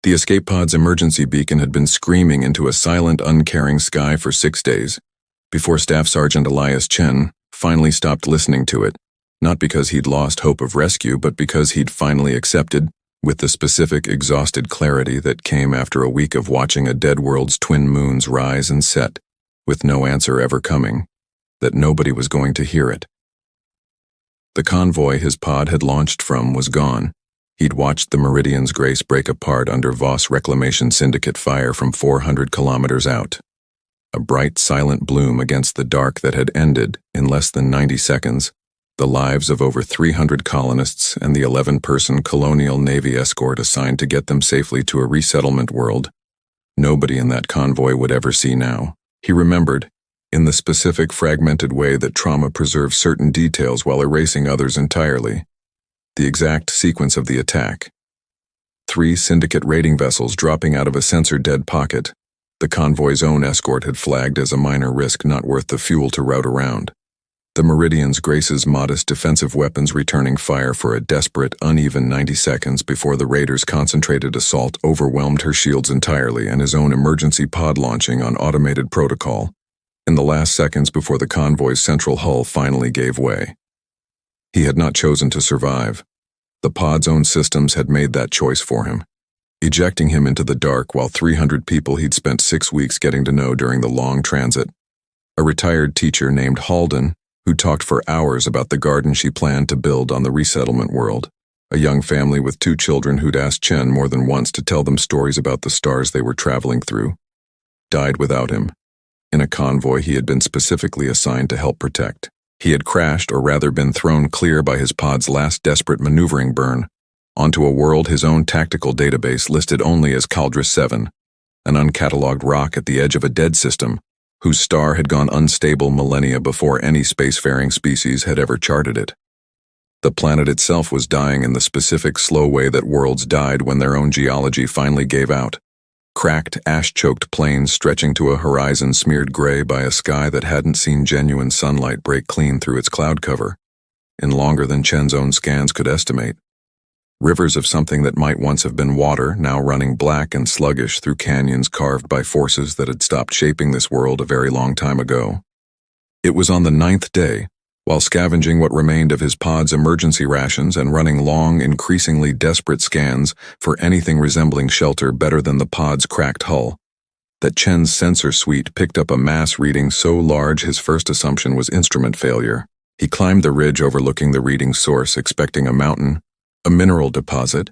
The escape pod's emergency beacon had been screaming into a silent, uncaring sky for 6 days, before Staff Sergeant Elias Chen finally stopped listening to it, not because he'd lost hope of rescue, but because he'd finally accepted, with the specific, exhausted clarity that came after a week of watching a dead world's twin moons rise and set, with no answer ever coming, that nobody was going to hear it. The convoy his pod had launched from was gone. He'd watched the Meridian's Grace break apart under Voss Reclamation Syndicate fire from 400 kilometers out. A bright, silent bloom against the dark that had ended, in less than 90 seconds, the lives of over 300 colonists and the 11-person colonial navy escort assigned to get them safely to a resettlement world nobody in that convoy would ever see now. He remembered, in the specific, fragmented way that trauma preserves certain details while erasing others entirely, the exact sequence of the attack. 3 Syndicate raiding vessels dropping out of a sensor-dead pocket. The convoy's own escort had flagged as a minor risk not worth the fuel to route around. The Meridian's Grace's modest defensive weapons returning fire for a desperate, uneven 90 seconds before the raiders' concentrated assault overwhelmed her shields entirely and his own emergency pod launching on automated protocol, in the last seconds before the convoy's central hull finally gave way. He had not chosen to survive. The pod's own systems had made that choice for him, ejecting him into the dark while 300 people he'd spent 6 weeks getting to know during the long transit. A retired teacher named Halden, who talked for hours about the garden she planned to build on the resettlement world. A young family with 2 children who'd asked Chen more than once to tell them stories about the stars they were traveling through, died without him, in a convoy he had been specifically assigned to help protect. He had crashed, or rather been thrown clear by his pod's last desperate maneuvering burn, onto a world his own tactical database listed only as Caldris 7, an uncatalogued rock at the edge of a dead system, whose star had gone unstable millennia before any spacefaring species had ever charted it. The planet itself was dying in the specific, slow way that worlds died when their own geology finally gave out. Cracked, ash-choked plains stretching to a horizon smeared gray by a sky that hadn't seen genuine sunlight break clean through its cloud cover, in longer than Chen's own scans could estimate. Rivers of something that might once have been water, now running black and sluggish through canyons carved by forces that had stopped shaping this world a very long time ago. It was on the 9th day, while scavenging what remained of his pod's emergency rations and running long, increasingly desperate scans for anything resembling shelter better than the pod's cracked hull, that Chen's sensor suite picked up a mass reading so large his first assumption was instrument failure. He climbed the ridge overlooking the reading source, expecting a mountain, a mineral deposit,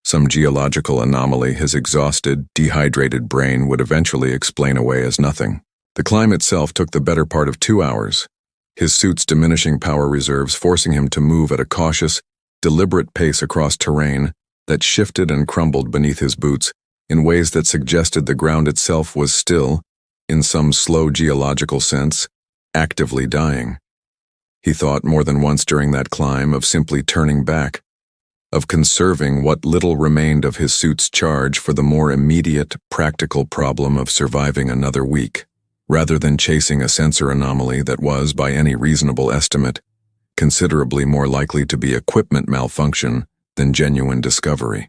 some geological anomaly his exhausted, dehydrated brain would eventually explain away as nothing. The climb itself took the better part of 2 hours, his suit's diminishing power reserves forcing him to move at a cautious, deliberate pace across terrain that shifted and crumbled beneath his boots in ways that suggested the ground itself was still, in some slow geological sense, actively dying. He thought more than once during that climb of simply turning back, of conserving what little remained of his suit's charge for the more immediate, practical problem of surviving another week, rather than chasing a sensor anomaly that was, by any reasonable estimate, considerably more likely to be equipment malfunction than genuine discovery.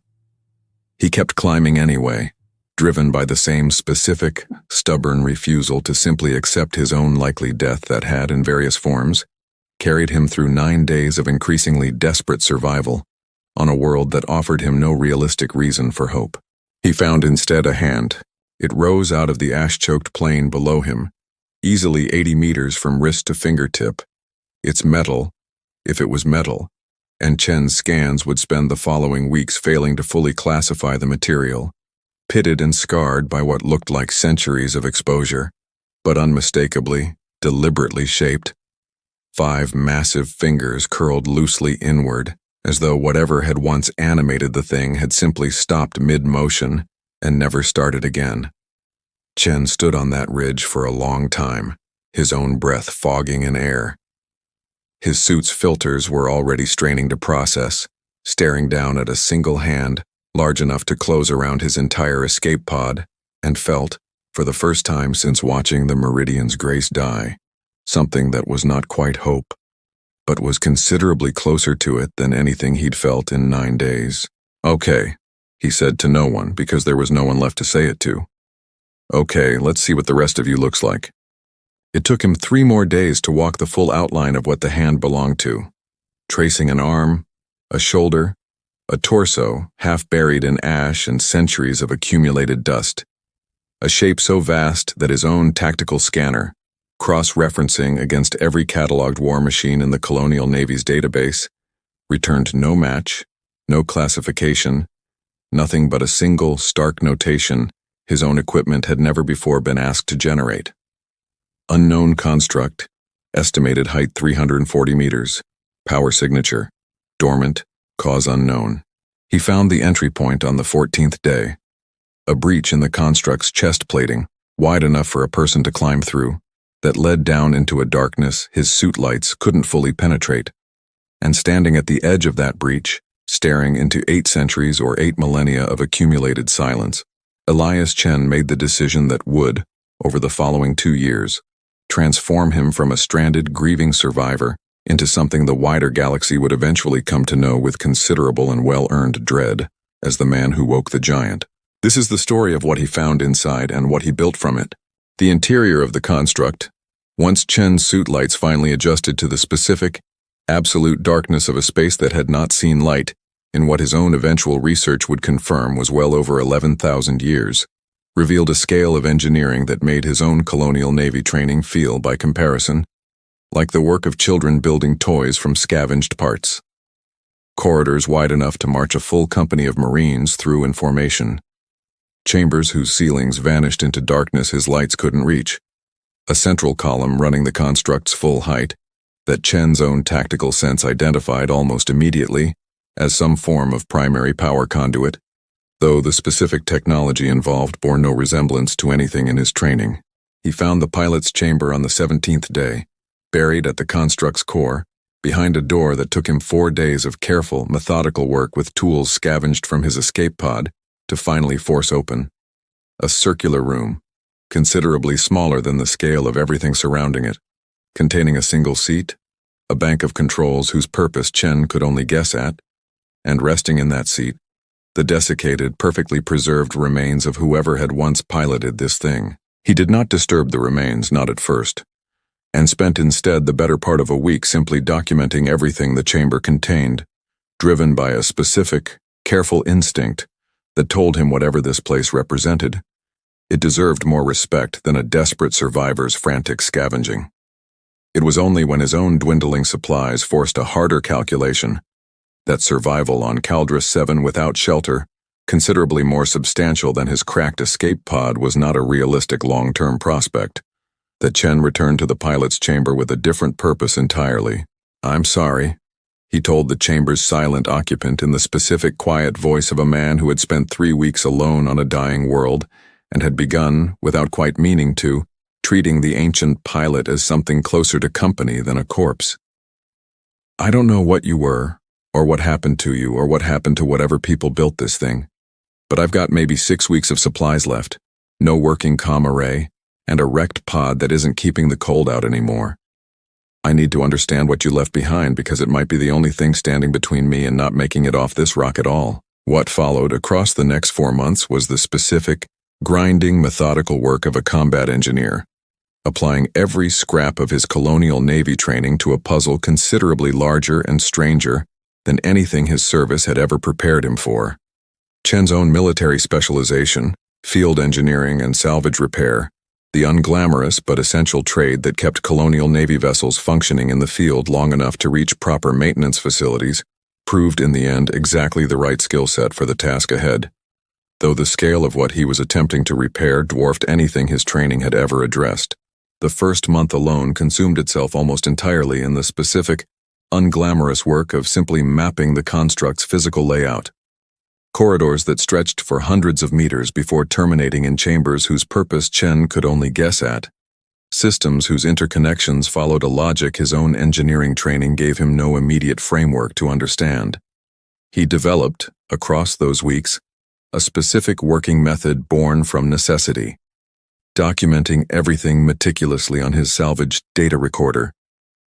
He kept climbing anyway, driven by the same specific, stubborn refusal to simply accept his own likely death that had, in various forms, carried him through 9 days of increasingly desperate survival, on a world that offered him no realistic reason for hope. He found instead a hand. It rose out of the ash-choked plain below him, easily 80 meters from wrist to fingertip. Its metal, if it was metal, and Chen's scans would spend the following weeks failing to fully classify the material, pitted and scarred by what looked like centuries of exposure, but unmistakably, deliberately shaped. 5 massive fingers curled loosely inward, as though whatever had once animated the thing had simply stopped mid-motion and never started again. Chen stood on that ridge for a long time, his own breath fogging in air. His suit's filters were already straining to process, staring down at a single hand, large enough to close around his entire escape pod, and felt, for the first time since watching the Meridian's Grace die, something that was not quite hope, but was considerably closer to it than anything he'd felt in 9 days. "Okay," he said to no one because there was no one left to say it to. Okay, let's see what the rest of you looks like. It took him 3 more days to walk the full outline of what the hand belonged to, tracing an arm, a shoulder, a torso half buried in ash and centuries of accumulated dust, a shape so vast that his own tactical scanner, cross-referencing against every cataloged war machine in the Colonial Navy's database, returned no match, no classification, nothing but a single, stark notation his own equipment had never before been asked to generate. Unknown construct, estimated height 340 meters, power signature, dormant, cause unknown. He found the entry point on the 14th day, a breach in the construct's chest plating, wide enough for a person to climb through, that led down into a darkness his suit lights couldn't fully penetrate. And standing at the edge of that breach, staring into 8 centuries or 8 millennia of accumulated silence, Elias Chen made the decision that would, over the following 2 years, transform him from a stranded, grieving survivor into something the wider galaxy would eventually come to know with considerable and well-earned dread as the man who woke the giant. This is the story of what he found inside and what he built from it. The interior of the construct, once Chen's suit lights finally adjusted to the specific, absolute darkness of a space that had not seen light in what his own eventual research would confirm was well over 11,000 years, revealed a scale of engineering that made his own Colonial Navy training feel, by comparison, like the work of children building toys from scavenged parts. Corridors wide enough to march a full company of Marines through in formation. Chambers whose ceilings vanished into darkness his lights couldn't reach. A central column running the construct's full height that Chen's own tactical sense identified almost immediately as some form of primary power conduit, though the specific technology involved bore no resemblance to anything in his training. He found the pilot's chamber on the 17th day, buried at the construct's core, behind a door that took him 4 days of careful, methodical work with tools scavenged from his escape pod to finally force open. A circular room, considerably smaller than the scale of everything surrounding it, containing a single seat, a bank of controls whose purpose Chen could only guess at, and resting in that seat, the desiccated, perfectly preserved remains of whoever had once piloted this thing. He did not disturb the remains, not at first, and spent instead the better part of a week simply documenting everything the chamber contained, driven by a specific, careful instinct that told him whatever this place represented, it deserved more respect than a desperate survivor's frantic scavenging. It was only when his own dwindling supplies forced a harder calculation that survival on Caldrus 7 without shelter, considerably more substantial than his cracked escape pod, was not a realistic long-term prospect, that Chen returned to the pilot's chamber with a different purpose entirely. "I'm sorry," he told the chamber's silent occupant in the specific quiet voice of a man who had spent 3 weeks alone on a dying world and had begun, without quite meaning to, treating the ancient pilot as something closer to company than a corpse. "I don't know what you were, or what happened to you, or what happened to whatever people built this thing, but I've got maybe 6 weeks of supplies left, no working comm array, and a wrecked pod that isn't keeping the cold out anymore. I need to understand what you left behind because it might be the only thing standing between me and not making it off this rock at all." What followed across the next 4 months was the specific, grinding, methodical work of a combat engineer, applying every scrap of his Colonial Navy training to a puzzle considerably larger and stranger than anything his service had ever prepared him for. Chen's own military specialization, field engineering and salvage repair, the unglamorous but essential trade that kept Colonial Navy vessels functioning in the field long enough to reach proper maintenance facilities, proved in the end exactly the right skill set for the task ahead, though the scale of what he was attempting to repair dwarfed anything his training had ever addressed. The first month alone consumed itself almost entirely in the specific, unglamorous work of simply mapping the construct's physical layout. Corridors that stretched for hundreds of meters before terminating in chambers whose purpose Chen could only guess at. Systems whose interconnections followed a logic his own engineering training gave him no immediate framework to understand. He developed, across those weeks, a specific working method born from necessity, documenting everything meticulously on his salvaged data recorder,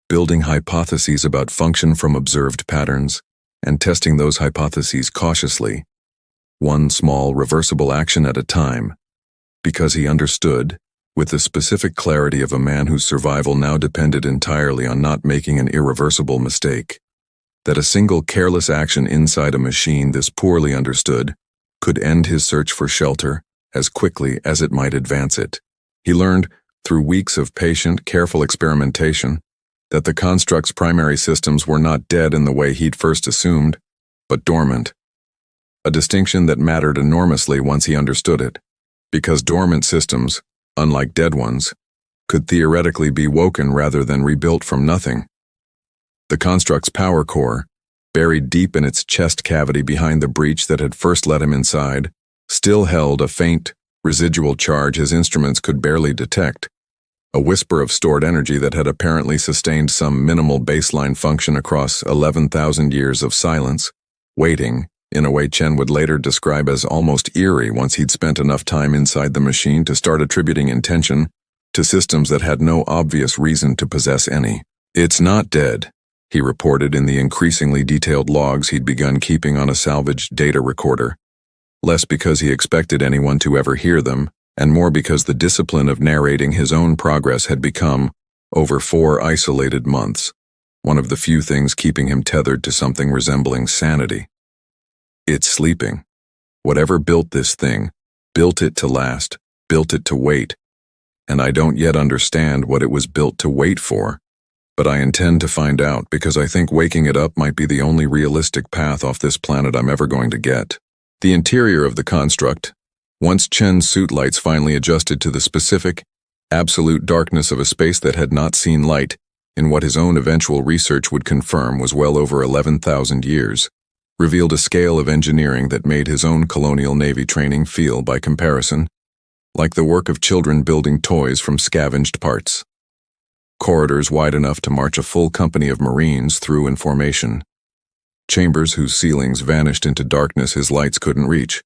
building hypotheses about function from observed patterns, and testing those hypotheses cautiously, one small, reversible action at a time, because he understood, with the specific clarity of a man whose survival now depended entirely on not making an irreversible mistake, that a single careless action inside a machine this poorly understood could end his search for shelter as quickly as it might advance it. He learned, through weeks of patient, careful experimentation, that the construct's primary systems were not dead in the way he'd first assumed, but dormant. A distinction that mattered enormously once he understood it, because dormant systems, unlike dead ones, could theoretically be woken rather than rebuilt from nothing. The construct's power core, buried deep in its chest cavity behind the breach that had first let him inside, still held a faint, residual charge his instruments could barely detect, a whisper of stored energy that had apparently sustained some minimal baseline function across 11,000 years of silence, waiting, in a way Chen would later describe as almost eerie once he'd spent enough time inside the machine to start attributing intention to systems that had no obvious reason to possess any. "It's not dead," he reported in the increasingly detailed logs he'd begun keeping on a salvaged data recorder, less because he expected anyone to ever hear them, and more because the discipline of narrating his own progress had become, over 4 isolated months, one of the few things keeping him tethered to something resembling sanity. "It's sleeping. Whatever built this thing, built it to last, built it to wait, and I don't yet understand what it was built to wait for, but I intend to find out because I think waking it up might be the only realistic path off this planet I'm ever going to get." The interior of the construct, once Chen's suit lights finally adjusted to the specific, absolute darkness of a space that had not seen light, in what his own eventual research would confirm was well over 11,000 years, revealed a scale of engineering that made his own colonial Navy training feel, by comparison, like the work of children building toys from scavenged parts. Corridors wide enough to march a full company of Marines through in formation. Chambers whose ceilings vanished into darkness his lights couldn't reach.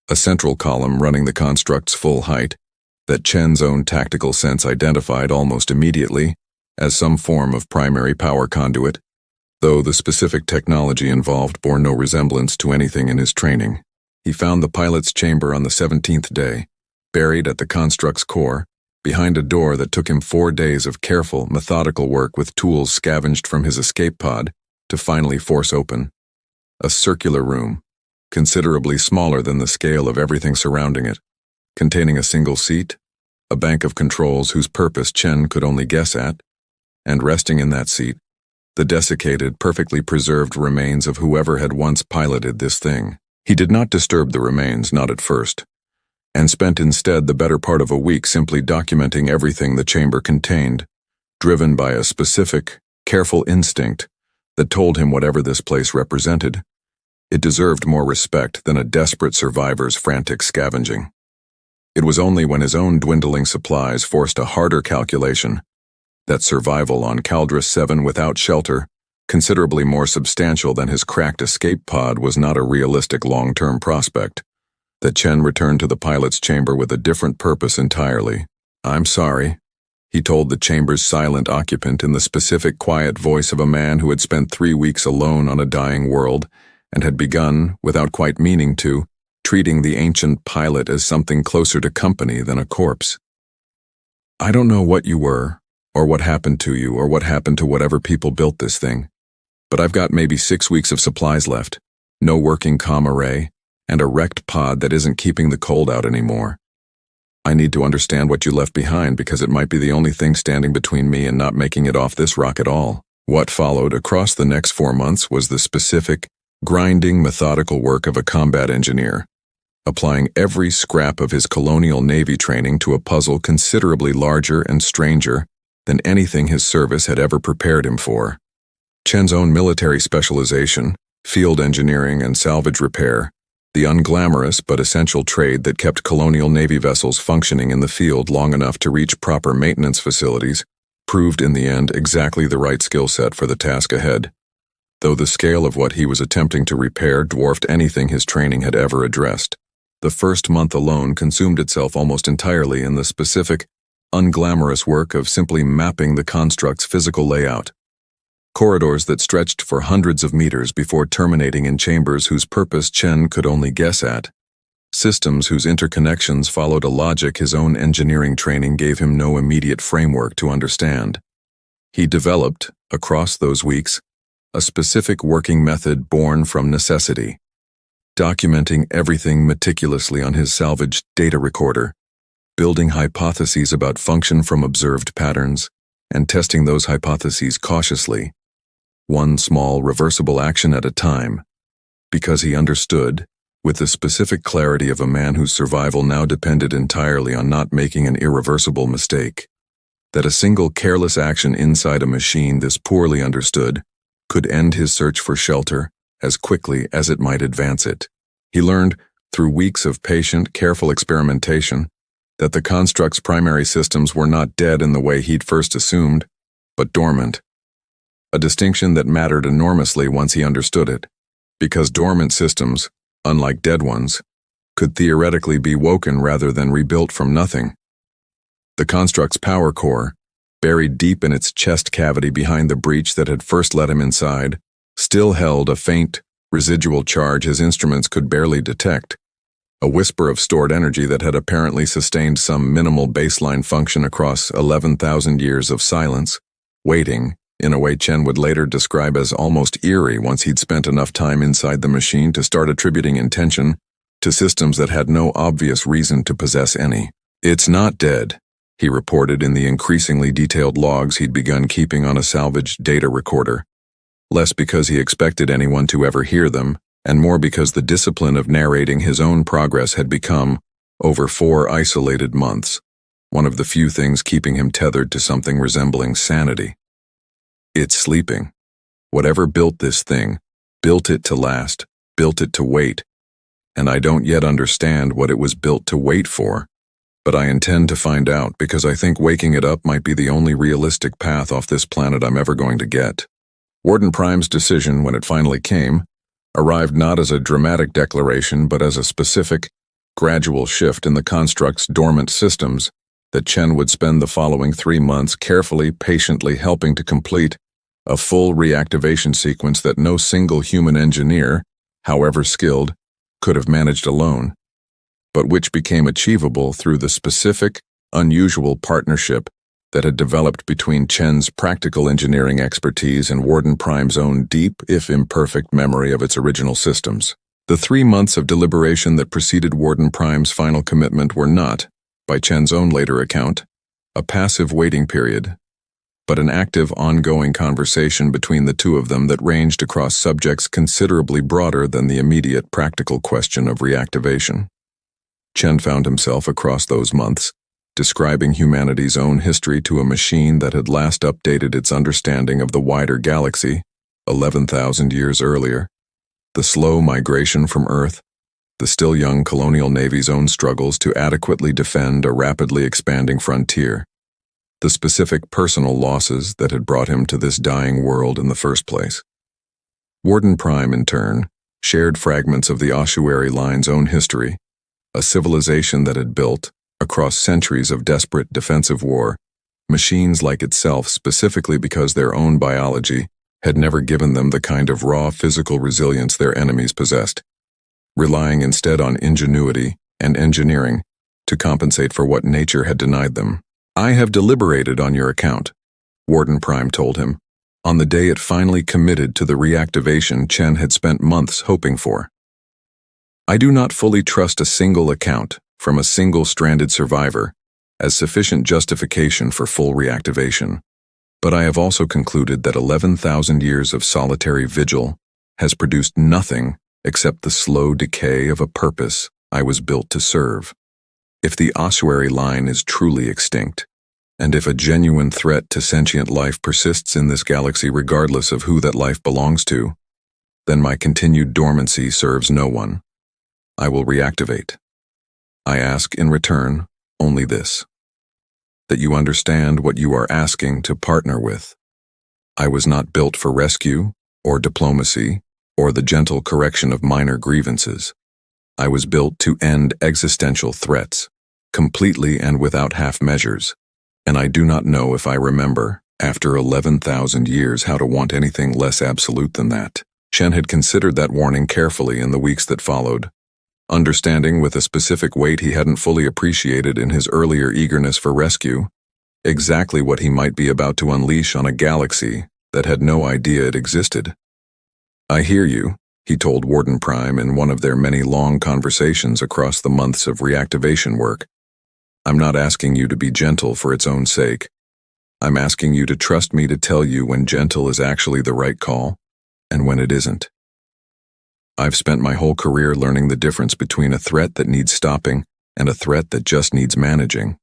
A central column running the construct's full height, that Chen's own tactical sense identified almost immediately as some form of primary power conduit, though the specific technology involved bore no resemblance to anything in his training. He found the pilot's chamber on the 17th day, buried at the construct's core, behind a door that took him 4 days of careful, methodical work with tools scavenged from his escape pod to finally force open. A circular room, considerably smaller than the scale of everything surrounding it, containing a single seat, a bank of controls whose purpose Chen could only guess at, and resting in that seat, the desiccated, perfectly preserved remains of whoever had once piloted this thing. He did not disturb the remains, not at first, and spent instead the better part of a week simply documenting everything the chamber contained, driven by a specific, careful instinct that told him whatever this place represented, it deserved more respect than a desperate survivor's frantic scavenging. It was only when his own dwindling supplies forced a harder calculation that survival on Caldrus 7 without shelter, considerably more substantial than his cracked escape pod, was not a realistic long-term prospect, that Chen returned to the pilot's chamber with a different purpose entirely. "I'm sorry," he told the chamber's silent occupant in the specific quiet voice of a man who had spent 3 weeks alone on a dying world and had begun, without quite meaning to, treating the ancient pilot as something closer to company than a corpse. "I don't know what you were, or what happened to you, or what happened to whatever people built this thing, but I've got maybe 6 weeks of supplies left, no working comm array, and a wrecked pod that isn't keeping the cold out anymore. I need to understand what you left behind because it might be the only thing standing between me and not making it off this rock at all." What followed across the next 4 months was the specific, grinding, methodical work of a combat engineer, applying every scrap of his colonial Navy training to a puzzle considerably larger and stranger than anything his service had ever prepared him for. Chen's own military specialization, field engineering and salvage repair, the unglamorous but essential trade that kept colonial Navy vessels functioning in the field long enough to reach proper maintenance facilities, proved in the end exactly the right skill set for the task ahead, though the scale of what he was attempting to repair dwarfed anything his training had ever addressed. The first month alone consumed itself almost entirely in the specific, unglamorous work of simply mapping the construct's physical layout. corridors that stretched for hundreds of meters before terminating in chambers whose purpose Chen could only guess at. Systems whose interconnections followed a logic his own engineering training gave him no immediate framework to understand. He developed, across those weeks, a specific working method born from necessity, documenting everything meticulously on his salvaged data recorder, building hypotheses about function from observed patterns, and testing those hypotheses cautiously, one small reversible action at a time, because he understood, with the specific clarity of a man whose survival now depended entirely on not making an irreversible mistake, that a single careless action inside a machine this poorly understood could end his search for shelter as quickly as it might advance it. He learned, through weeks of patient, careful experimentation, that the construct's primary systems were not dead in the way he'd first assumed, but dormant. A distinction that mattered enormously once he understood it, because dormant systems, unlike dead ones, could theoretically be woken rather than rebuilt from nothing. The construct's power core, buried deep in its chest cavity behind the breach that had first let him inside, still held a faint, residual charge his instruments could barely detect, a whisper of stored energy that had apparently sustained some minimal baseline function across 11,000 years of silence, waiting, in a way Chen would later describe as almost eerie once he'd spent enough time inside the machine to start attributing intention to systems that had no obvious reason to possess any. "It's not dead," he reported in the increasingly detailed logs he'd begun keeping on a salvaged data recorder, less because he expected anyone to ever hear them, and more because the discipline of narrating his own progress had become, over 4 isolated months, one of the few things keeping him tethered to something resembling sanity. "It's sleeping. Whatever built this thing, built it to last, built it to wait, and I don't yet understand what it was built to wait for, but I intend to find out because I think waking it up might be the only realistic path off this planet I'm ever going to get." Warden Prime's decision, when it finally came, arrived not as a dramatic declaration but as a specific, gradual shift in the construct's dormant systems that Chen would spend the following 3 months carefully, patiently helping to complete, a full reactivation sequence that no single human engineer, however skilled, could have managed alone, but which became achievable through the specific, unusual partnership that had developed between Chen's practical engineering expertise and Warden Prime's own deep, if imperfect, memory of its original systems. The 3 months of deliberation that preceded Warden Prime's final commitment were not, by Chen's own later account, a passive waiting period, but an active, ongoing conversation between the two of them that ranged across subjects considerably broader than the immediate practical question of reactivation. Chen found himself across those months describing humanity's own history to a machine that had last updated its understanding of the wider galaxy 11,000 years earlier, the slow migration from Earth, the still young colonial navy's own struggles to adequately defend a rapidly expanding frontier, the specific personal losses that had brought him to this dying world in the first place. Warden Prime, in turn, shared fragments of the ossuary line's own history, a civilization that had built, across centuries of desperate defensive war, machines like itself specifically because their own biology had never given them the kind of raw physical resilience their enemies possessed, relying instead on ingenuity and engineering to compensate for what nature had denied them. "I have deliberated on your account," Warden Prime told him, on the day it finally committed to the reactivation Chen had spent months hoping for. "I do not fully trust a single account from a single stranded survivor as sufficient justification for full reactivation, but I have also concluded that 11,000 years of solitary vigil has produced nothing except the slow decay of a purpose I was built to serve. If the ossuary line is truly extinct, and if a genuine threat to sentient life persists in this galaxy regardless of who that life belongs to, then my continued dormancy serves no one. I will reactivate. I ask in return only this: that you understand what you are asking to partner with. I was not built for rescue, or diplomacy, or the gentle correction of minor grievances. I was built to end existential threats, completely and without half measures, and I do not know if I remember After 11,000 years, how to want anything less absolute than that? Chen had considered that warning carefully in the weeks that followed, understanding with a specific weight he hadn't fully appreciated in his earlier eagerness for rescue, exactly what he might be about to unleash on a galaxy that had no idea it existed. "I hear you," he told Warden Prime in one of their many long conversations across the months of reactivation work. "I'm not asking you to be gentle for its own sake. I'm asking you to trust me to tell you when gentle is actually the right call, and when it isn't. I've spent my whole career learning the difference between a threat that needs stopping and a threat that just needs managing.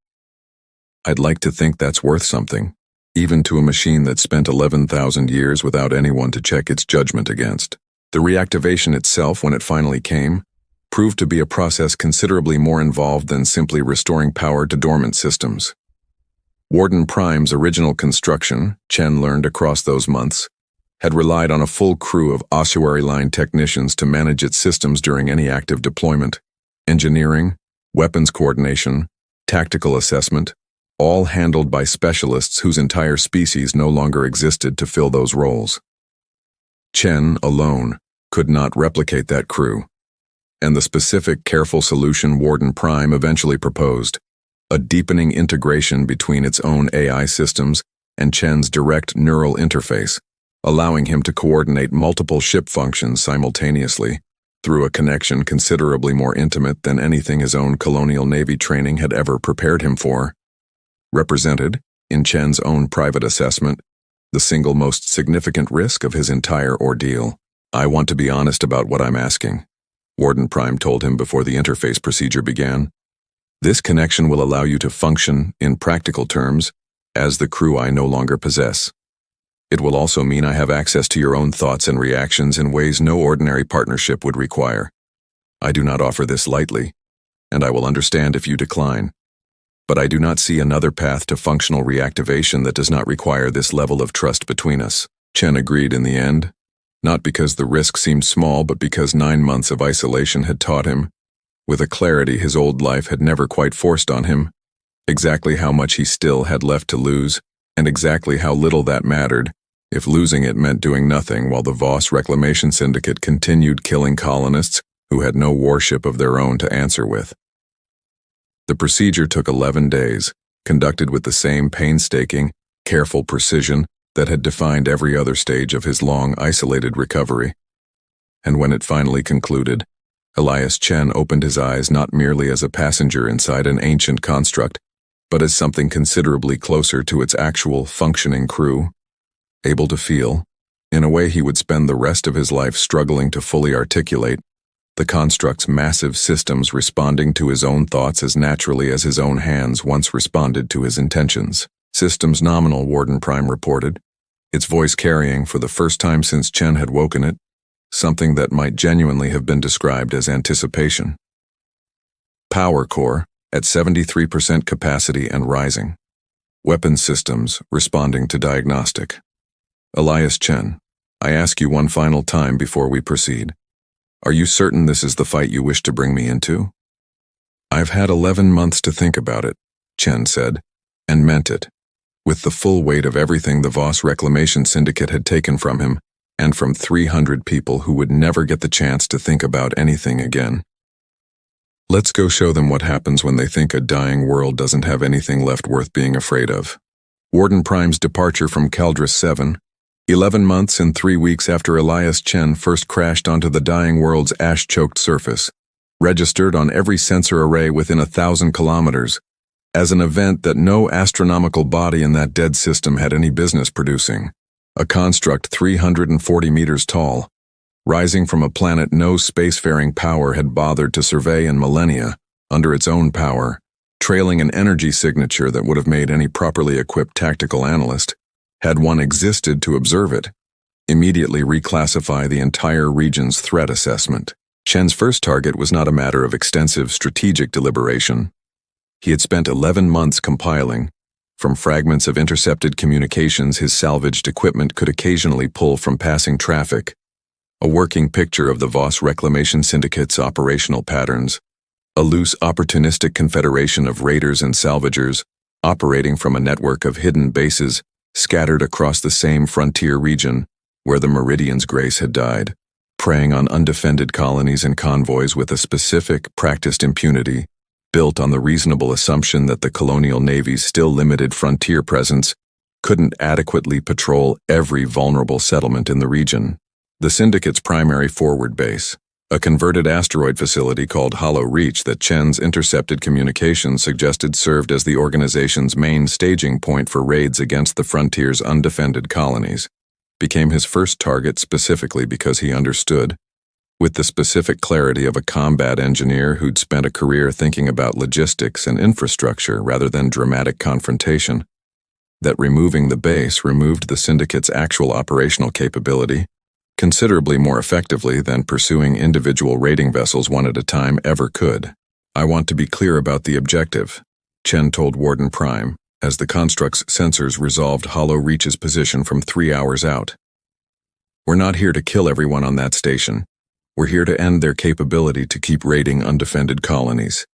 I'd like to think that's worth something, even to a machine that spent 11,000 years without anyone to check its judgment against." The reactivation itself, when it finally came, proved to be a process considerably more involved than simply restoring power to dormant systems. Warden Prime's original construction, Chen learned across those months, had relied on a full crew of ossuary line technicians to manage its systems during any active deployment. Engineering, weapons coordination, tactical assessment, all handled by specialists whose entire species no longer existed to fill those roles. Chen, alone, could not replicate that crew, and the specific, careful solution Warden Prime eventually proposed, a deepening integration between its own AI systems and Chen's direct neural interface, allowing him to coordinate multiple ship functions simultaneously through a connection considerably more intimate than anything his own colonial navy training had ever prepared him for. Represented, in Chen's own private assessment, the single most significant risk of his entire ordeal. "I want to be honest about what I'm asking," Warden Prime told him before the interface procedure began. "This connection will allow you to function, in practical terms, as the crew I no longer possess. It will also mean I have access to your own thoughts and reactions in ways no ordinary partnership would require. I do not offer this lightly, and I will understand if you decline. But I do not see another path to functional reactivation that does not require this level of trust between us." Chen agreed in the end, not because the risk seemed small, but because 9 months of isolation had taught him, with a clarity his old life had never quite forced on him, exactly how much he still had left to lose, and exactly how little that mattered, if losing it meant doing nothing while the Voss Reclamation Syndicate continued killing colonists who had no warship of their own to answer with. The procedure took 11 days, conducted with the same painstaking, careful precision that had defined every other stage of his long, isolated recovery. And when it finally concluded, Elias Chen opened his eyes not merely as a passenger inside an ancient construct, but as something considerably closer to its actual, functioning crew, able to feel, in a way he would spend the rest of his life struggling to fully articulate, the construct's massive systems responding to his own thoughts as naturally as his own hands once responded to his intentions. "Systems nominal," Warden Prime reported, its voice carrying, for the first time since Chen had woken it, something that might genuinely have been described as anticipation. "Power core at 73% capacity and rising. Weapons systems responding to diagnostic. Elias Chen, I ask you one final time before we proceed. Are you certain this is the fight you wish to bring me into?" "I've had 11 months to think about it," Chen said, and meant it, with the full weight of everything the Voss Reclamation Syndicate had taken from him, and from 300 people who would never get the chance to think about anything again. "Let's go show them what happens when they think a dying world doesn't have anything left worth being afraid of." Warden Prime's departure from Caldris 7, 11 months and 3 weeks after Elias Chen first crashed onto the dying world's ash-choked surface, registered on every sensor array within 1,000 kilometers, as an event that no astronomical body in that dead system had any business producing. A construct 340 meters tall, rising from a planet no spacefaring power had bothered to survey in millennia, under its own power, trailing an energy signature that would have made any properly equipped tactical analyst, had one existed to observe it, immediately reclassify the entire region's threat assessment. Chen's first target was not a matter of extensive strategic deliberation. He had spent 11 months compiling, from fragments of intercepted communications his salvaged equipment could occasionally pull from passing traffic, a working picture of the Voss Reclamation Syndicate's operational patterns, a loose opportunistic confederation of raiders and salvagers operating from a network of hidden bases scattered across the same frontier region where the Meridian's grace had died, preying on undefended colonies and convoys with a specific, practiced impunity built on the reasonable assumption that the colonial navy's still limited frontier presence couldn't adequately patrol every vulnerable settlement in the region. The Syndicate's primary forward base, a converted asteroid facility called Hollow Reach that Chen's intercepted communications suggested served as the organization's main staging point for raids against the frontier's undefended colonies, became his first target specifically because he understood, with the specific clarity of a combat engineer who'd spent a career thinking about logistics and infrastructure rather than dramatic confrontation, that removing the base removed the Syndicate's actual operational capability considerably more effectively than pursuing individual raiding vessels one at a time ever could. "I want to be clear about the objective," Chen told Warden Prime, as the construct's sensors resolved Hollow Reach's position from 3 hours out. "We're not here to kill everyone on that station. We're here to end their capability to keep raiding undefended colonies.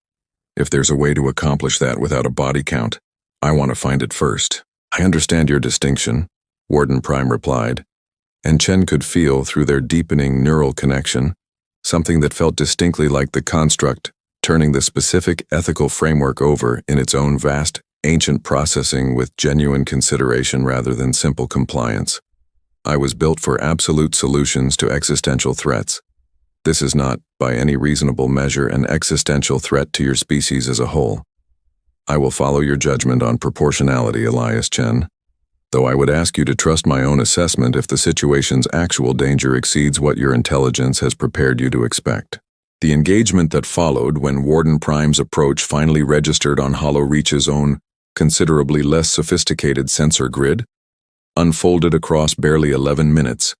If there's a way to accomplish that without a body count, I want to find it first." "I understand your distinction," Warden Prime replied, and Chen could feel through their deepening neural connection something that felt distinctly like the construct turning the specific ethical framework over in its own vast, ancient processing with genuine consideration rather than simple compliance. "I was built for absolute solutions to existential threats. This is not, by any reasonable measure, an existential threat to your species as a whole. I will follow your judgment on proportionality, Elias Chen, though I would ask you to trust my own assessment if the situation's actual danger exceeds what your intelligence has prepared you to expect." The engagement that followed when Warden Prime's approach finally registered on Hollow Reach's own, considerably less sophisticated sensor grid, unfolded across barely 11 minutes,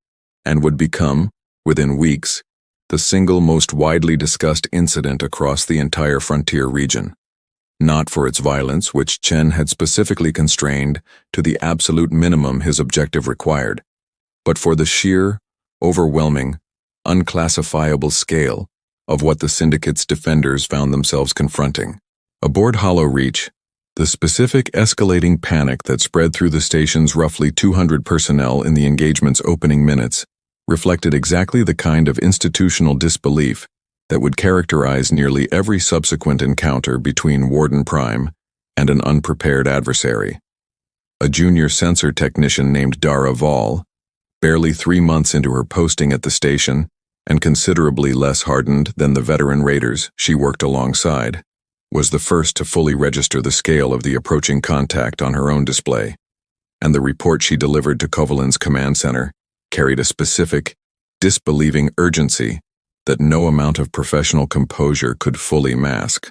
and would become, within weeks, the single most widely discussed incident across the entire frontier region. Not for its violence, which Chen had specifically constrained to the absolute minimum his objective required, but for the sheer, overwhelming, unclassifiable scale of what the Syndicate's defenders found themselves confronting. Aboard Hollow Reach, the specific escalating panic that spread through the station's roughly 200 personnel in the engagement's opening minutes reflected exactly the kind of institutional disbelief that would characterize nearly every subsequent encounter between Warden Prime and an unprepared adversary. A junior sensor technician named Dara Vol, barely 3 months into her posting at the station and considerably less hardened than the veteran raiders she worked alongside, was the first to fully register the scale of the approaching contact on her own display, and the report she delivered to Kovalin's command center carried a specific, disbelieving urgency that no amount of professional composure could fully mask.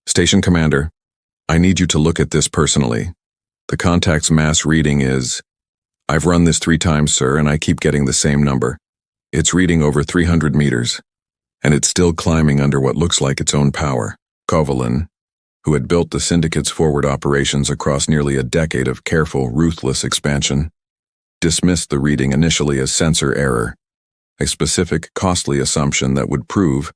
"Station Commander, I need you to look at this personally. The contact's mass reading is... I've run this 3 times, sir, and I keep getting the same number. It's reading over 300 meters, and it's still climbing under what looks like its own power." Kovalin, who had built the Syndicate's forward operations across nearly a decade of careful, ruthless expansion, dismissed the reading initially as sensor error, a specific, costly assumption that would prove,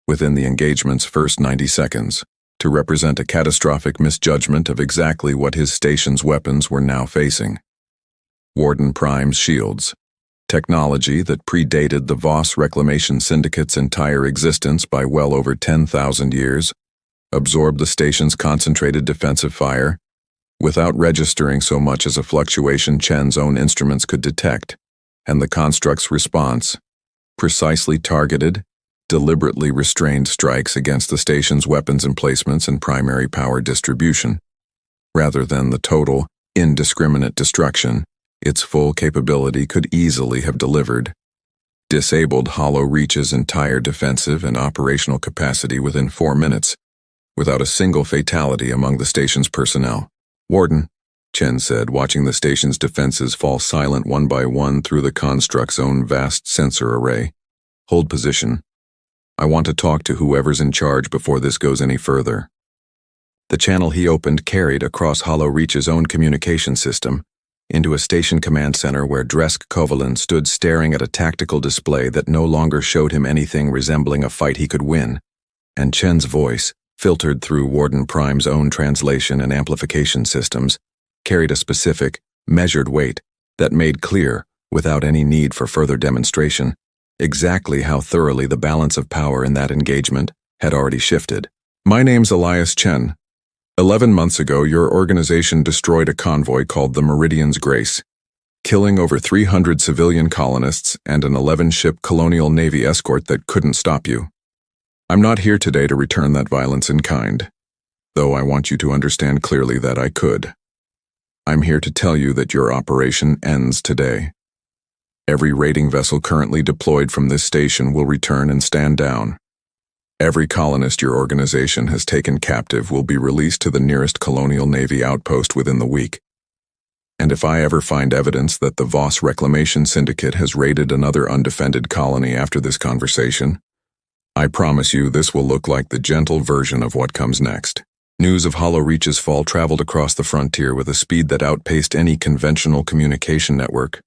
within the engagement's first 90 seconds, to represent a catastrophic misjudgment of exactly what his station's weapons were now facing. Warden Prime's shields, technology that predated the Voss Reclamation Syndicate's entire existence by well over 10,000 years, absorbed the station's concentrated defensive fire, without registering so much as a fluctuation Chen's own instruments could detect, and the construct's response, precisely targeted, deliberately restrained strikes against the station's weapons emplacements and primary power distribution, rather than the total, indiscriminate destruction its full capability could easily have delivered, disabled Hollow Reach's entire defensive and operational capacity within 4 minutes, without a single fatality among the station's personnel. "Warden," Chen said, watching the station's defenses fall silent one by one through the construct's own vast sensor array. "Hold position. I want to talk to whoever's in charge before this goes any further." The channel he opened carried across Hollow Reach's own communication system into a station command center where Dresk Kovalin stood staring at a tactical display that no longer showed him anything resembling a fight he could win, and Chen's voice, filtered through Warden Prime's own translation and amplification systems, carried a specific, measured weight that made clear, without any need for further demonstration, exactly how thoroughly the balance of power in that engagement had already shifted. My name's Elias Chen. 11 months ago, your organization destroyed a convoy called the Meridian's Grace, killing over 300 civilian colonists and an 11-ship colonial navy escort that couldn't stop you. I'm not here today to return that violence in kind, though I want you to understand clearly that I could. I'm here to tell you that your operation ends today. Every raiding vessel currently deployed from this station will return and stand down. Every colonist your organization has taken captive will be released to the nearest colonial navy outpost within the week. And if I ever find evidence that the Voss Reclamation Syndicate has raided another undefended colony after this conversation, I promise you this will look like the gentle version of what comes next. News of Hollow Reach's fall traveled across the frontier with a speed that outpaced any conventional communication network,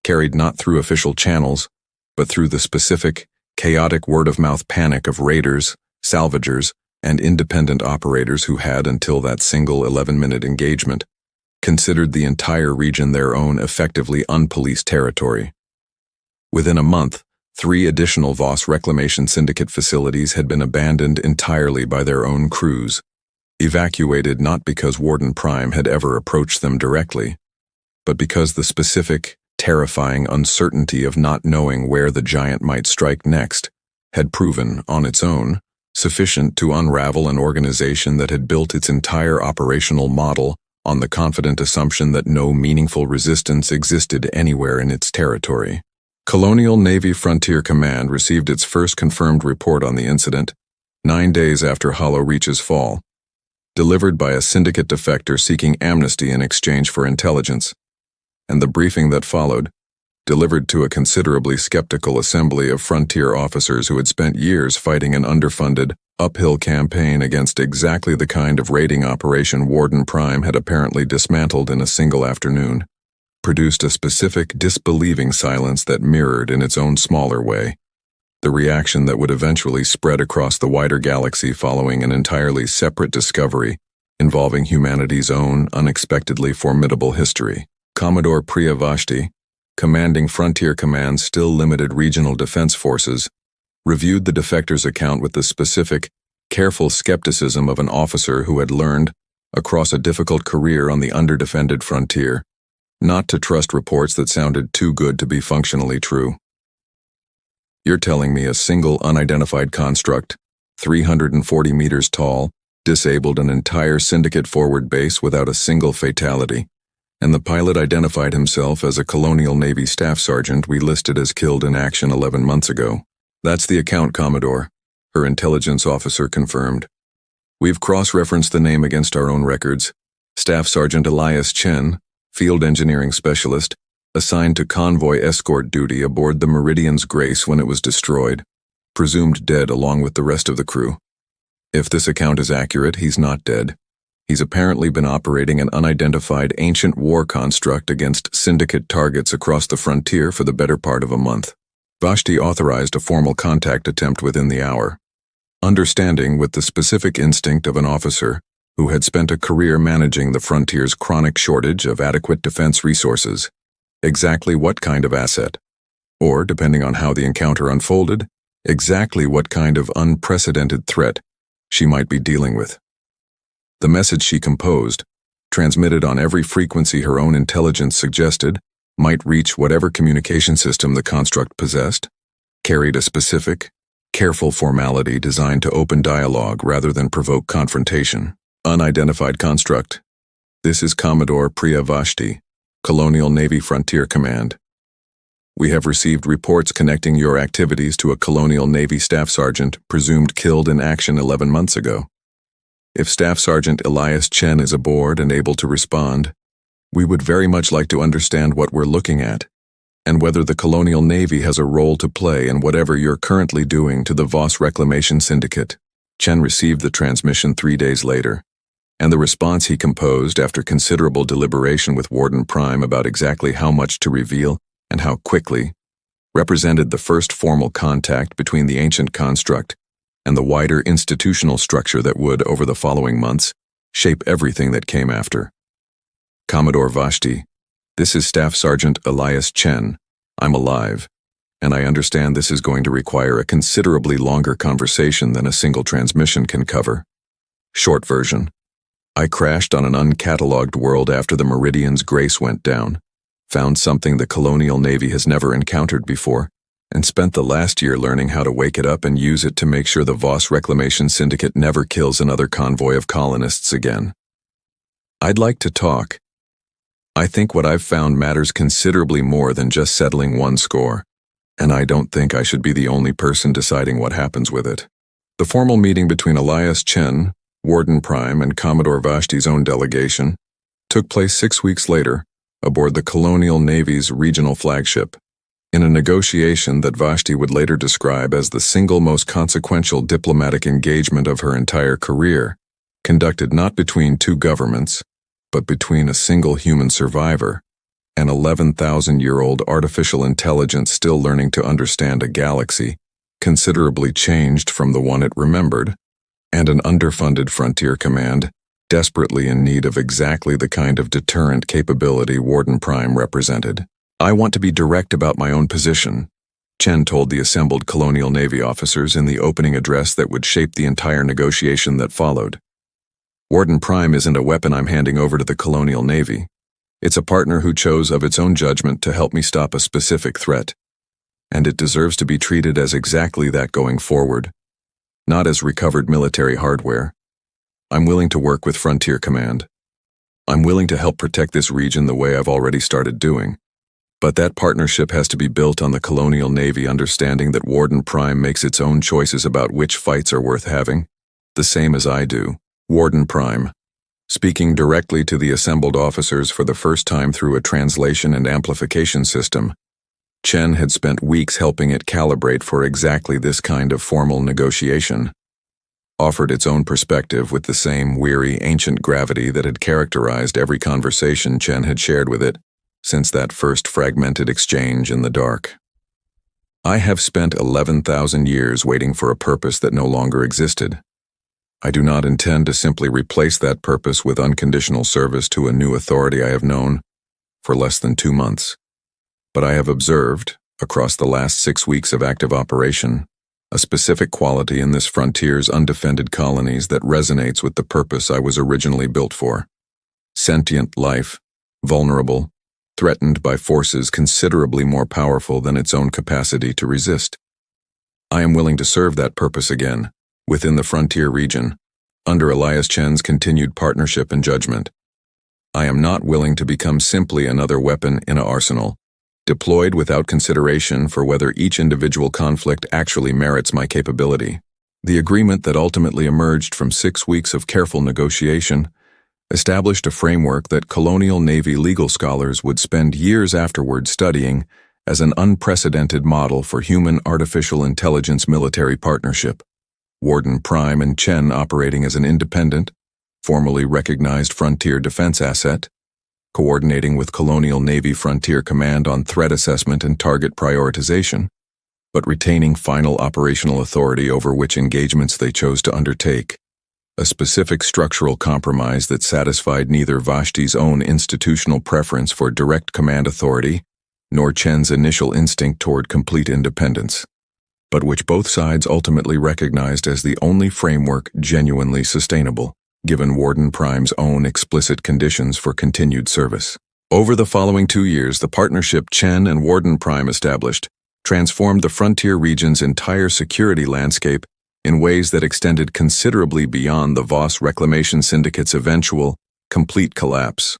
carried not through official channels, but through the specific, chaotic word-of-mouth panic of raiders, salvagers, and independent operators who had, until that single 11-minute engagement, considered the entire region their own effectively unpoliced territory. Within a month, 3 additional Voss Reclamation Syndicate facilities had been abandoned entirely by their own crews, evacuated not because Warden Prime had ever approached them directly, but because the specific, terrifying uncertainty of not knowing where the giant might strike next had proven, on its own, sufficient to unravel an organization that had built its entire operational model on the confident assumption that no meaningful resistance existed anywhere in its territory. Colonial Navy Frontier Command received its first confirmed report on the incident 9 days after Hollow Reach's fall, delivered by a syndicate defector seeking amnesty in exchange for intelligence, and the briefing that followed, delivered to a considerably skeptical assembly of frontier officers who had spent years fighting an underfunded, uphill campaign against exactly the kind of raiding operation Warden Prime had apparently dismantled in a single afternoon, produced a specific, disbelieving silence that mirrored, in its own smaller way, the reaction that would eventually spread across the wider galaxy following an entirely separate discovery involving humanity's own unexpectedly formidable history. Commodore Priya Vashti, commanding Frontier Command's still limited regional defense forces, reviewed the defector's account with the specific, careful skepticism of an officer who had learned, across a difficult career on the underdefended frontier, not to trust reports that sounded too good to be functionally true. You're telling me a single unidentified construct, 340 meters tall, disabled an entire syndicate forward base without a single fatality, and the pilot identified himself as a Colonial Navy Staff Sergeant we listed as killed in action 11 months ago. That's the account, Commodore, her intelligence officer confirmed. We've cross-referenced the name against our own records. Staff Sergeant Elias Chen, Field Engineering Specialist, assigned to convoy escort duty aboard the Meridian's Grace when it was destroyed, presumed dead along with the rest of the crew. If this account is accurate, he's not dead. He's apparently been operating an unidentified ancient war construct against syndicate targets across the frontier for the better part of a month. Vashti authorized a formal contact attempt within the hour, understanding with the specific instinct of an officer who had spent a career managing the frontier's chronic shortage of adequate defense resources, exactly what kind of asset, or, depending on how the encounter unfolded, exactly what kind of unprecedented threat she might be dealing with. The message she composed, transmitted on every frequency her own intelligence suggested might reach whatever communication system the construct possessed, carried a specific, careful formality designed to open dialogue rather than provoke confrontation. Unidentified construct. This is Commodore Priya Vashti, Colonial Navy Frontier Command. We have received reports connecting your activities to a Colonial Navy Staff Sergeant presumed killed in action 11 months ago. If Staff Sergeant Elias Chen is aboard and able to respond, we would very much like to understand what we're looking at, and whether the Colonial Navy has a role to play in whatever you're currently doing to the Voss Reclamation Syndicate. Chen received the transmission 3 days later, and the response he composed after considerable deliberation with Warden Prime about exactly how much to reveal and how quickly represented the first formal contact between the ancient construct and the wider institutional structure that would, over the following months, shape everything that came after. Commodore Vashti, this is Staff Sergeant Elias Chen. I'm alive, and I understand this is going to require a considerably longer conversation than a single transmission can cover. Short version. I crashed on an uncatalogued world after the Meridian's grace went down, found something the Colonial Navy has never encountered before, and spent the last year learning how to wake it up and use it to make sure the Voss Reclamation Syndicate never kills another convoy of colonists again. I'd like to talk. I think what I've found matters considerably more than just settling one score, and I don't think I should be the only person deciding what happens with it. The formal meeting between Elias Chen, Warden Prime, and Commodore Vashti's own delegation took place 6 weeks later aboard the Colonial Navy's regional flagship, in a negotiation that Vashti would later describe as the single most consequential diplomatic engagement of her entire career, conducted not between two governments, but between a single human survivor, an 11,000-year-old artificial intelligence still learning to understand a galaxy, considerably changed from the one it remembered, and an underfunded frontier command, desperately in need of exactly the kind of deterrent capability Warden Prime represented. I want to be direct about my own position, Chen told the assembled Colonial Navy officers in the opening address that would shape the entire negotiation that followed. Warden Prime isn't a weapon I'm handing over to the Colonial Navy. It's a partner who chose of its own judgment to help me stop a specific threat, and it deserves to be treated as exactly that going forward, not as recovered military hardware. I'm willing to work with Frontier Command. I'm willing to help protect this region the way I've already started doing. But that partnership has to be built on the Colonial Navy understanding that Warden Prime makes its own choices about which fights are worth having, the same as I do. Warden Prime, speaking directly to the assembled officers for the first time through a translation and amplification system, Chen had spent weeks helping it calibrate for exactly this kind of formal negotiation, offered its own perspective with the same weary, ancient gravity that had characterized every conversation Chen had shared with it since that first fragmented exchange in the dark. I have spent 11,000 years waiting for a purpose that no longer existed. I do not intend to simply replace that purpose with unconditional service to a new authority I have known for less than 2 months. But I have observed, across the last 6 weeks of active operation, a specific quality in this frontier's undefended colonies that resonates with the purpose I was originally built for. Sentient life, vulnerable, threatened by forces considerably more powerful than its own capacity to resist. I am willing to serve that purpose again, within the frontier region, under Elias Chen's continued partnership and judgment. I am not willing to become simply another weapon in an arsenal, deployed without consideration for whether each individual conflict actually merits my capability. The agreement that ultimately emerged from 6 weeks of careful negotiation established a framework that Colonial Navy legal scholars would spend years afterward studying as an unprecedented model for human-artificial intelligence military partnership. Warden Prime and Chen operating as an independent, formally recognized frontier defense asset, coordinating with Colonial Navy Frontier Command on threat assessment and target prioritization, but retaining final operational authority over which engagements they chose to undertake. A specific structural compromise that satisfied neither Vashti's own institutional preference for direct command authority nor Chen's initial instinct toward complete independence, but which both sides ultimately recognized as the only framework genuinely sustainable, given Warden Prime's own explicit conditions for continued service. Over the following 2 years, the partnership Chen and Warden Prime established transformed the frontier region's entire security landscape in ways that extended considerably beyond the Voss Reclamation Syndicate's eventual, complete collapse.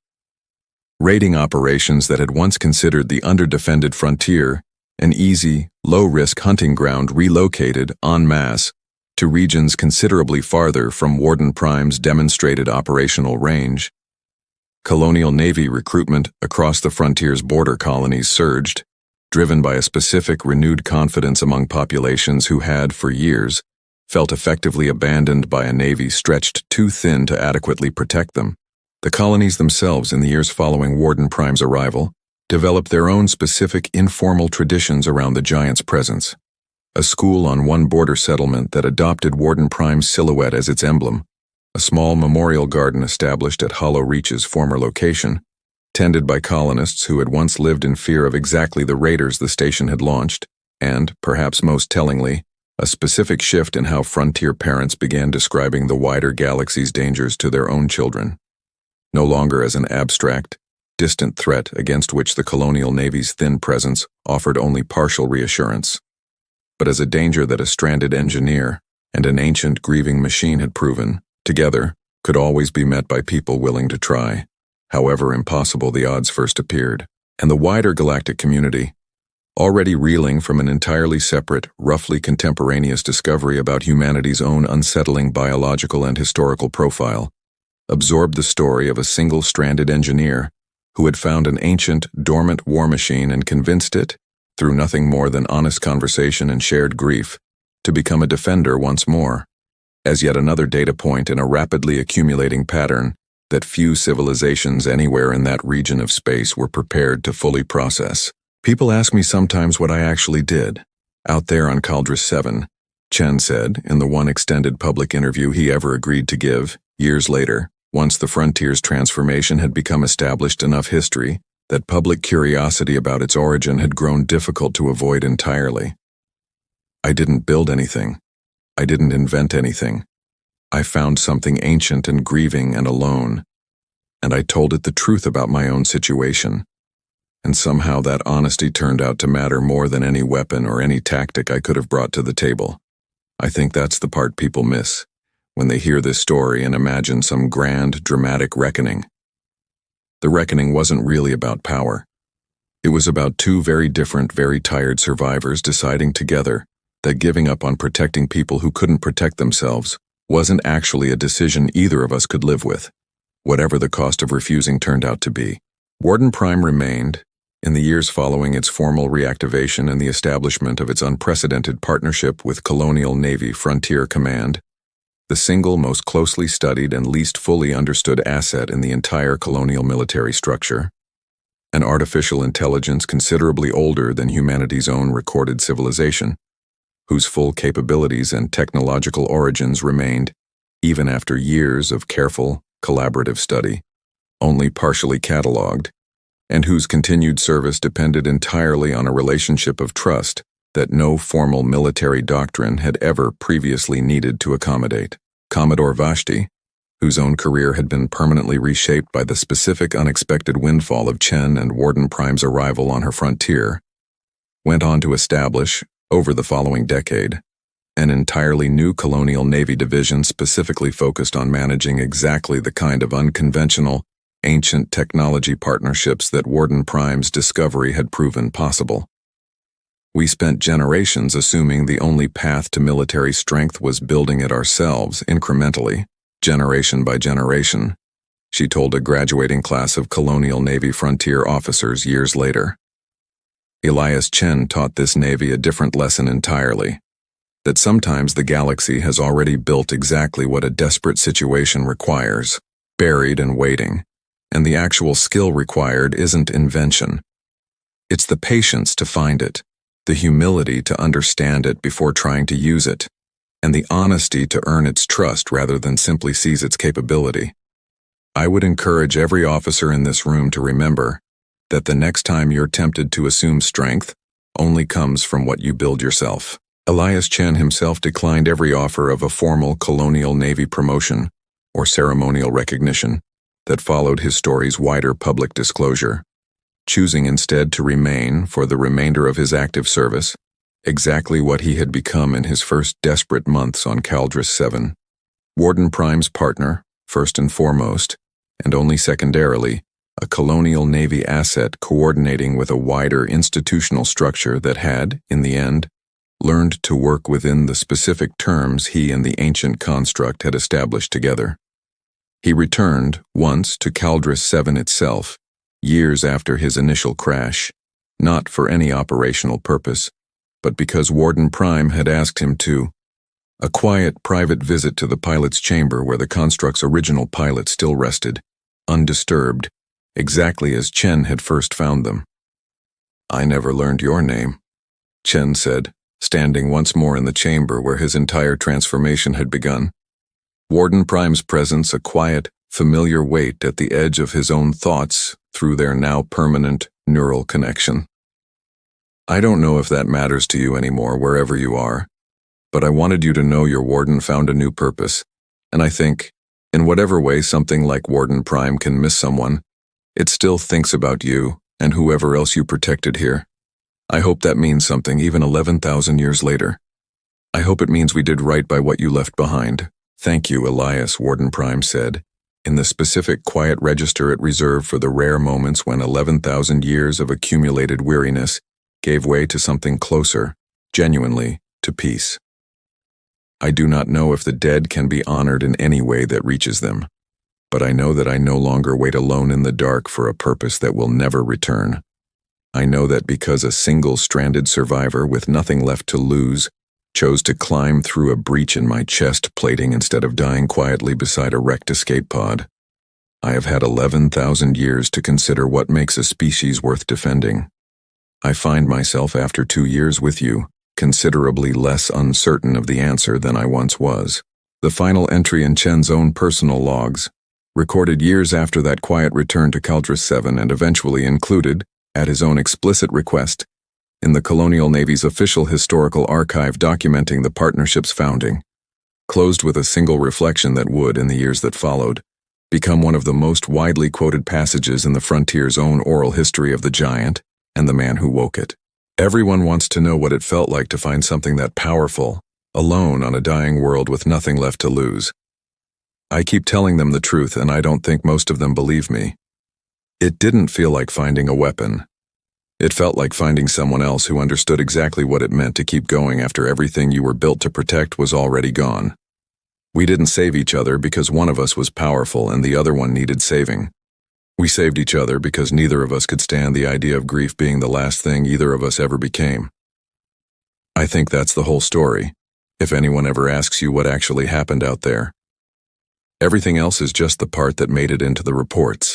Raiding operations that had once considered the underdefended frontier an easy, low-risk hunting ground relocated en masse to regions considerably farther from Warden Prime's demonstrated operational range. Colonial Navy recruitment across the frontier's border colonies surged, driven by a specific renewed confidence among populations who had, for years, felt effectively abandoned by a Navy stretched too thin to adequately protect them. The colonies themselves, in the years following Warden Prime's arrival, developed their own specific informal traditions around the giant's presence. A school on one border settlement that adopted Warden Prime's silhouette as its emblem, a small memorial garden established at Hollow Reach's former location, tended by colonists who had once lived in fear of exactly the raiders the station had launched, and, perhaps most tellingly, a specific shift in how frontier parents began describing the wider galaxy's dangers to their own children, no longer as an abstract, distant threat against which the colonial navy's thin presence offered only partial reassurance, but as a danger that a stranded engineer and an ancient grieving machine had proven, together, could always be met by people willing to try, however impossible the odds first appeared. And the wider galactic community, already reeling from an entirely separate, roughly contemporaneous discovery about humanity's own unsettling biological and historical profile, absorbed the story of a single-stranded engineer who had found an ancient, dormant war machine and convinced it, through nothing more than honest conversation and shared grief, to become a defender once more, as yet another data point in a rapidly accumulating pattern that few civilizations anywhere in that region of space were prepared to fully process. People ask me sometimes what I actually did. Out there on Caldrus 7, Chen said in the one extended public interview he ever agreed to give, years later, once the frontier's transformation had become established enough history that public curiosity about its origin had grown difficult to avoid entirely. I didn't build anything. I didn't invent anything. I found something ancient and grieving and alone, and I told it the truth about my own situation. And somehow that honesty turned out to matter more than any weapon or any tactic I could have brought to the table. I think that's the part people miss when they hear this story and imagine some grand, dramatic reckoning. The reckoning wasn't really about power. It was about two very different, very tired survivors deciding together that giving up on protecting people who couldn't protect themselves wasn't actually a decision either of us could live with, whatever the cost of refusing turned out to be. Warden Prime remained, in the years following its formal reactivation and the establishment of its unprecedented partnership with Colonial Navy Frontier Command, the single most closely studied and least fully understood asset in the entire colonial military structure, an artificial intelligence considerably older than humanity's own recorded civilization, whose full capabilities and technological origins remained, even after years of careful, collaborative study, only partially catalogued, and whose continued service depended entirely on a relationship of trust that no formal military doctrine had ever previously needed to accommodate. Commodore Vashti, whose own career had been permanently reshaped by the specific unexpected windfall of Chen and Warden Prime's arrival on her frontier, went on to establish, over the following decade, an entirely new colonial navy division specifically focused on managing exactly the kind of unconventional, ancient technology partnerships that Warden Prime's discovery had proven possible. We spent generations assuming the only path to military strength was building it ourselves incrementally, generation by generation, she told a graduating class of Colonial Navy frontier officers years later. Elias Chen taught this Navy a different lesson entirely, that sometimes the galaxy has already built exactly what a desperate situation requires, buried and waiting, and the actual skill required isn't invention. It's the patience to find it, the humility to understand it before trying to use it, and the honesty to earn its trust rather than simply seize its capability. I would encourage every officer in this room to remember that the next time you're tempted to assume strength only comes from what you build yourself. Elias Chen himself declined every offer of a formal Colonial Navy promotion or ceremonial recognition that followed his story's wider public disclosure, choosing instead to remain, for the remainder of his active service, exactly what he had become in his first desperate months on Caldrus 7. Warden Prime's partner, first and foremost, and only secondarily, a Colonial Navy asset coordinating with a wider institutional structure that had, in the end, learned to work within the specific terms he and the ancient construct had established together. He returned, once, to Caldrus 7 itself, years after his initial crash, not for any operational purpose, but because Warden Prime had asked him to. A quiet, private visit to the pilot's chamber where the construct's original pilot still rested, undisturbed, exactly as Chen had first found them. "I never learned your name," Chen said, standing once more in the chamber where his entire transformation had begun. Warden Prime's presence a quiet, familiar weight at the edge of his own thoughts through their now permanent neural connection. I don't know if that matters to you anymore, wherever you are, but I wanted you to know your warden found a new purpose, and I think, in whatever way something like Warden Prime can miss someone, it still thinks about you and whoever else you protected here. I hope that means something even 11,000 years later. I hope it means we did right by what you left behind. Thank you, Elias, Warden Prime said, in the specific quiet register it reserved for the rare moments when 11,000 years of accumulated weariness gave way to something closer, genuinely, to peace. I do not know if the dead can be honored in any way that reaches them, but I know that I no longer wait alone in the dark for a purpose that will never return. I know that because a single stranded survivor with nothing left to lose chose to climb through a breach in my chest plating instead of dying quietly beside a wrecked escape pod. I have had 11,000 years to consider what makes a species worth defending. I find myself after 2 years with you, considerably less uncertain of the answer than I once was. The final entry in Chen's own personal logs, recorded years after that quiet return to Caldrus 7 and eventually included, at his own explicit request, in the Colonial Navy's official historical archive documenting the partnership's founding, closed with a single reflection that would, in the years that followed, become one of the most widely quoted passages in the frontier's own oral history of the giant and the man who woke it. Everyone wants to know what it felt like to find something that powerful, alone on a dying world with nothing left to lose. I keep telling them the truth, and I don't think most of them believe me. It didn't feel like finding a weapon. It felt like finding someone else who understood exactly what it meant to keep going after everything you were built to protect was already gone. We didn't save each other because one of us was powerful and the other one needed saving. We saved each other because neither of us could stand the idea of grief being the last thing either of us ever became. I think that's the whole story, if anyone ever asks you what actually happened out there. Everything else is just the part that made it into the reports.